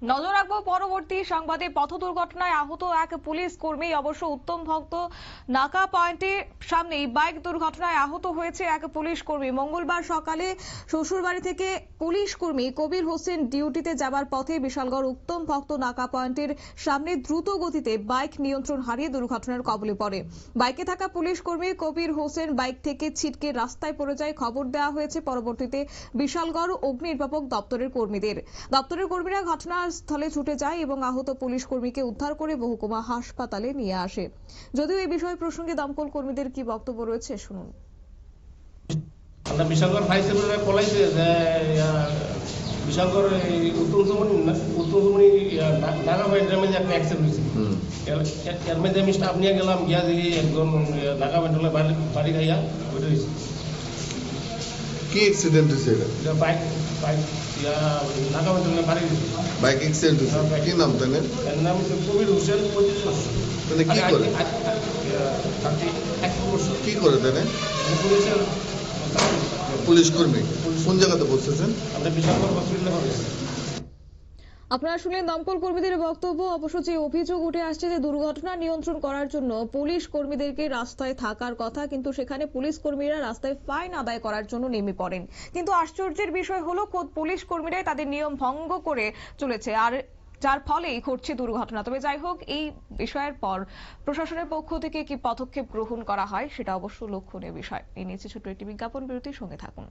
নজর রাখবো পরবর্তী সংবাদে। পথ দুর্ঘটনায় আহত এক পুলিশ কর্মী, অবশ্য উত্তম ভক্ত নাকা পয়েন্টের সামনেই বাইক দুর্ঘটনায় আহত হয়েছে এক পুলিশ কর্মী। মঙ্গলবার সকালে শ্বশুরবাড়ি থেকে পুলিশ কর্মী কবির হোসেন ডিউটিতে যাবার পথে বিশালগড় উত্তম ভক্ত নাকা পয়েন্টের সামনে দ্রুত গতিতে বাইক নিয়ন্ত্রণ হারিয়ে দুর্ঘটনার কবলে পড়ে। বাইকে থাকা পুলিশ কর্মী কবির হোসেন বাইক থেকে ছিটকে রাস্তায় পড়ে যায়। খবর দেওয়া হয়েছে পরবর্তীতে বিশালগড় অগ্নি নির্বাপক দপ্তরের কর্মীরা ঘটনাস্থলে ছুটে যায় এবং আহত পুলিশ কর্মীকে উদ্ধার করে মহকুমা হাসপাতালে নিয়ে আসে। যদিও এই বিষয় প্রসঙ্গে দমকল কর্মীদের কি বক্তব্য রয়েছে শুনুন। আমরা বিশালগড় ফায়ার স্টেশনে পলাইছে যে বিশালগড় উত্তমসমনি নাগা পয়েন্টের মধ্যে একটা অ্যাক্সিডেন্ট হয়েছে। এর মধ্যে আমি স্টাফ নিয়ে গেলাম, গিয়া দেখি একজন নাগা পয়েন্টে বাড়ি খাইয়া ওইটা হয়েছে। কি অ্যাক্সিডেন্ট হয়েছে? এটা বাইক নাগা পয়েন্টে বাড়ি বাইক অ্যাক্সিডেন্ট হয়েছে। কি নাম তাহলে? এর নাম হচ্ছে কবির হোসেন, 25 বছর। তাহলে কি করে? কি করে তাহলে? পুলিশ কর্মী কোন জায়গাতে বসেছেন? আমরা বিশালগড় হসপিটালে পাঠিয়েছি। আপনারা শুনলেন দমকল কর্মীদের বক্তব্য। অবশ্য যে অভিযোগ উঠে আসছে যে দুর্ঘটনা নিয়ন্ত্রণ করার জন্য পুলিশ কর্মীদেরকে রাস্তায় থাকার কথা, কিন্তু সেখানে পুলিশ কর্মীরা রাস্তায় ফাইন আদায় করার জন্য নেমে পড়েন। কিন্তু আশ্চর্যের বিষয় হলো খোদ পুলিশ কর্মীরাই তাদের নিয়ম ভঙ্গ করে চলেছে, আর যার ফলেই ঘটছে দুর্ঘটনা। তবে যাই হোক, এই বিষয়ের পর প্রশাসনের পক্ষ থেকে কি পদক্ষেপ গ্রহণ করা হয় সেটা অবশ্য লক্ষণীয় বিষয়। এই নিয়ে ছোট্ট একটি বিজ্ঞাপন বিরতির সঙ্গে থাকুন।